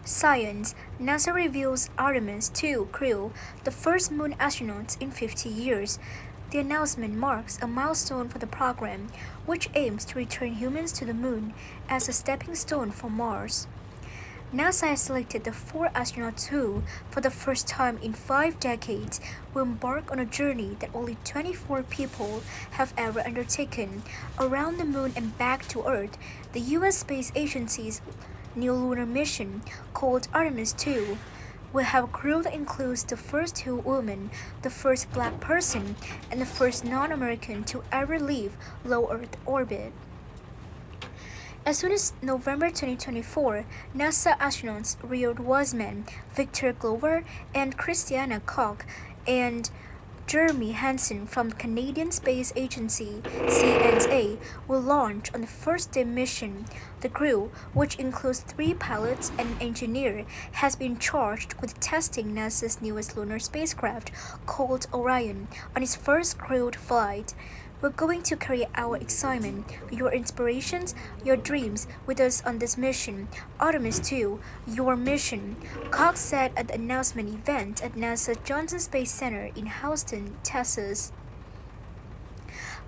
Science: NASA reveals Artemis II crew, the first moon astronauts in 50 years. The announcement marks a milestone for the program, which aims to return humans to the moon as a stepping stone for Mars. NASA has selected the four astronauts who, for the first time in 5 decades, will embark on a journey that only 24 people have ever undertaken around the moon and back to Earth. The U.S. Space Agency's new lunar mission, called Artemis II, will have a crew that includes the first two women, the first black person, and the first non-American to ever leave low Earth orbit. As soon as November 2024, NASA astronauts Rio Wiseman, Victor Glover, and Christiana Koch, and Jeremy Hansen from the Canadian Space Agency (CNA) will launch on the first-day mission. The crew, which includes 3 pilots and an engineer, has been charged with testing NASA's newest lunar spacecraft, called Orion, on its first crewed flight. We're going to carry our excitement, your inspirations, your dreams with us on this mission. Artemis II, your mission, Cox said at the announcement event at NASA Johnson Space Center in Houston, Texas.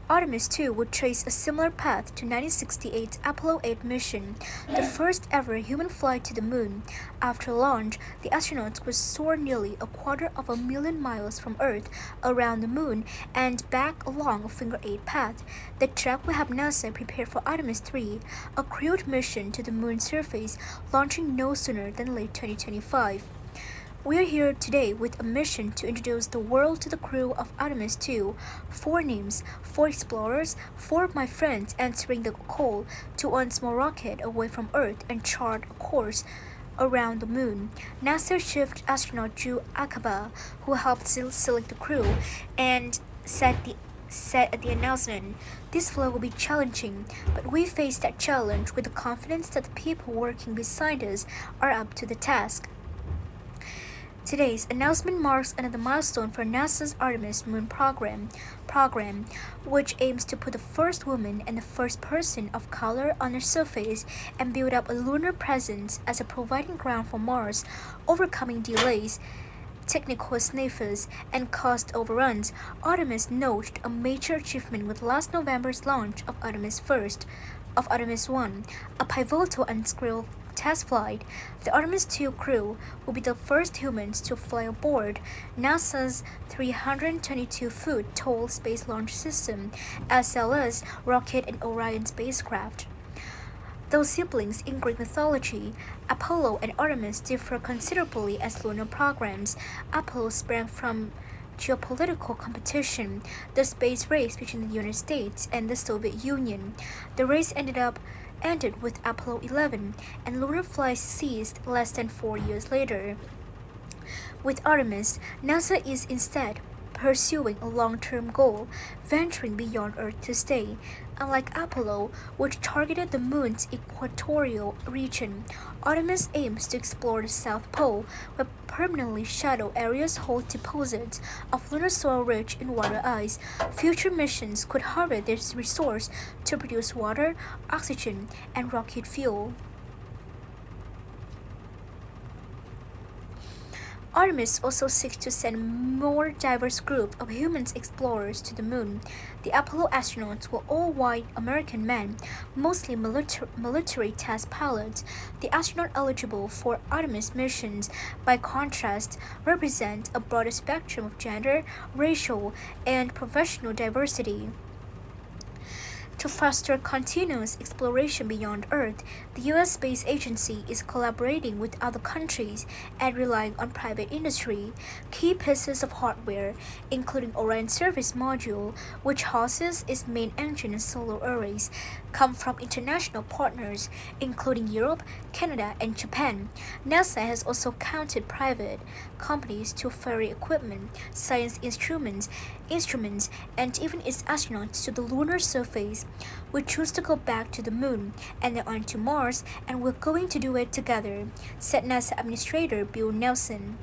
Artemis II would trace a similar path to 1968's Apollo 8 mission, the first ever human flight to the moon. After launch, the astronauts would soar nearly 250,000 miles from Earth around the moon and back along a finger-8 path. The trek will have NASA prepare for Artemis III, a crewed mission to the moon's surface, launching no sooner than late 2025. We are here today with a mission to introduce the world to the crew of Artemis II. 4 names, 4 explorers, 4 of my friends answering the call to one small rocket away from Earth and chart a course around the moon. NASA Chief Astronaut Drew Akaba, who helped select the crew, and said at the announcement, "This flight will be challenging, but we face that challenge with the confidence that the people working beside us are up to the task." Today's announcement marks another milestone for NASA's Artemis moon program, which aims to put the first woman and the first person of color on the surface and build up a lunar presence as a proving ground for Mars, overcoming delays, technical snafu's, and cost overruns. Artemis notched a major achievement with last November's launch of Artemis I, a pivotal unscrewed test flight. The Artemis II crew will be the first humans to fly aboard NASA's 322-foot tall Space Launch System, SLS rocket and Orion spacecraft. Though siblings in Greek mythology, Apollo and Artemis differ considerably as lunar programs. Apollo sprang from geopolitical competition, the space race between the United States and the Soviet Union. The race ended with Apollo 11, and lunar flights ceased less than 4 years later. With Artemis, NASA is instead pursuing a long-term goal, venturing beyond Earth to stay. Unlike Apollo, which targeted the moon's equatorial region, Artemis aims to explore the South Pole, where permanently shallow areas hold deposits of lunar soil rich in water ice. Future missions could harvest this resource to produce water, oxygen, and rocket fuel. Artemis also seeks to send a more diverse group of human explorers to the moon. The Apollo astronauts were all white American men, mostly military test pilots. The astronauts eligible for Artemis missions, by contrast, represent a broader spectrum of gender, racial, and professional diversity. To foster continuous exploration beyond Earth, the U.S. Space Agency is collaborating with other countries and relying on private industry. Key pieces of hardware, including Orion Service Module, which houses its main engine and solar arrays, come from international partners, including Europe, Canada, and Japan. NASA has also counted private companies to ferry equipment, science instruments, and even its astronauts to the lunar surface. We choose to go back to the moon and then on to Mars, and we're going to do it together, said NASA Administrator Bill Nelson.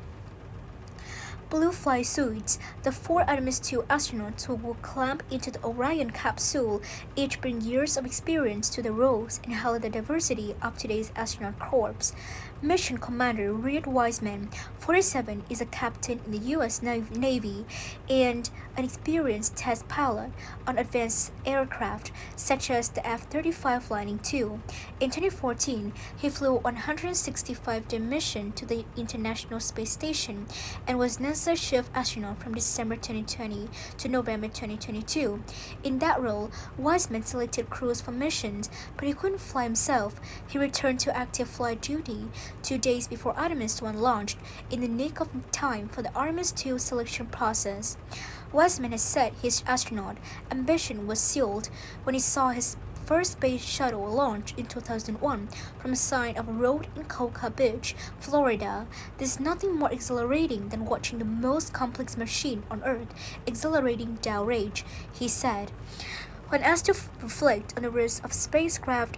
blue fly suits, the four Artemis 2 astronauts who will climb into the Orion capsule each bring years of experience to the roles and highlight the diversity of today's astronaut corps. Mission Commander Reed Wiseman, 47, is a captain in the U.S. Navy and an experienced test pilot on advanced aircraft such as the F-35 Lightning II. In 2014, he flew 165-day mission to the International Space Station and was NASA's chief astronaut from December 2020 to November 2022. In that role, Wiseman selected crews for missions, but he couldn't fly himself. He returned to active flight duty 2 days before Artemis 1 launched, in the nick of time for the Artemis 2 selection process. Wiseman has said his astronaut ambition was sealed when he saw his first space shuttle launch in 2001 from a side of a road in Cocoa Beach, Florida. There's nothing more exhilarating than watching the most complex machine on Earth accelerating downrange, he said. When asked to reflect on the risk of spaceflight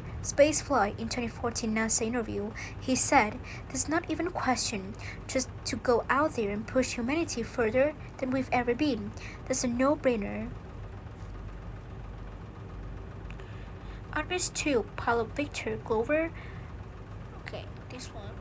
in 2014 NASA interview, he said, "There's not even a question, just to go out there and push humanity further than we've ever been. That's a no-brainer." Artemis 2 pilot Victor Glover. Okay, this one.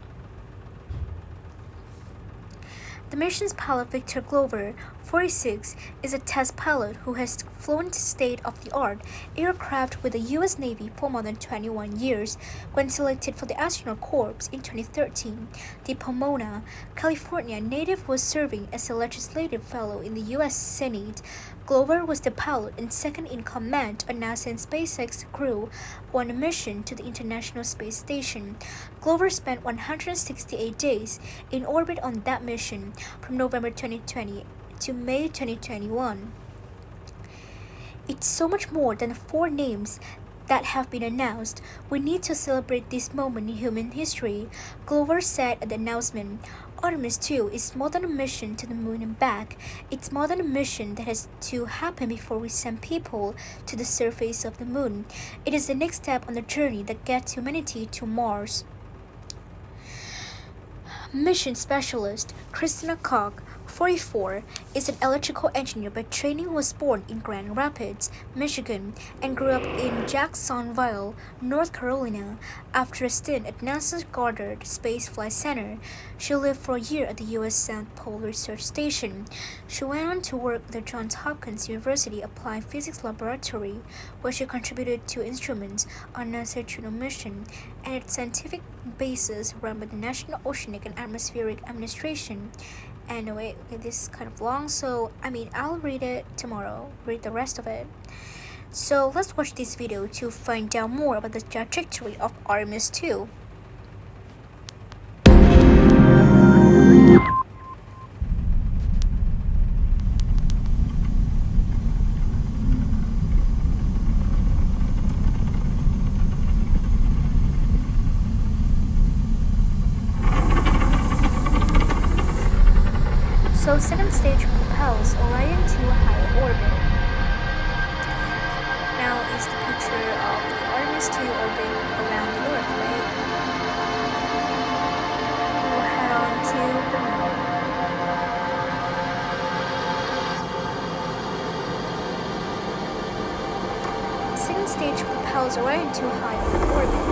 The mission's pilot Victor Glover, 46, is a test pilot who has flown state-of-the-art aircraft with the U.S. Navy for more than 21 years. When selected for the astronaut corps in 2013, the Pomona, California native was serving as a legislative fellow in the U.S. Senate. Glover was the pilot and second in command on NASA and SpaceX crew on a mission to the International Space Station. Glover spent 168 days in orbit on that mission from November 2020 to May 2021. It's so much more than the 4 names that have been announced. We need to celebrate this moment in human history, Glover said at the announcement. Artemis 2 is more than a mission to the moon and back. It's more than a mission that has to happen before we send people to the surface of the moon. It is the next step on the journey that gets humanity to Mars. Mission Specialist Christina Koch, 44, is an electrical engineer by training who was born in Grand Rapids, Michigan, and grew up in Jacksonville, North Carolina. After a stint at NASA's Goddard Space Flight Center, she lived for a year at the U.S. South Pole Research Station. She went on to work at the Johns Hopkins University Applied Physics Laboratory, where she contributed to instruments on NASA's Juno mission and its scientific basis run by the National Oceanic and Atmospheric Administration. Anyway, this is kind of long, so I'll read it tomorrow, read the rest of it. So let's watch this video to find out more about the trajectory of Artemis 2. So second stage propels Orion to a higher orbit. Now is the picture of the Artemis 2 orbit around the Earth, right? We will head on to the moon. Second stage propels Orion to a higher orbit.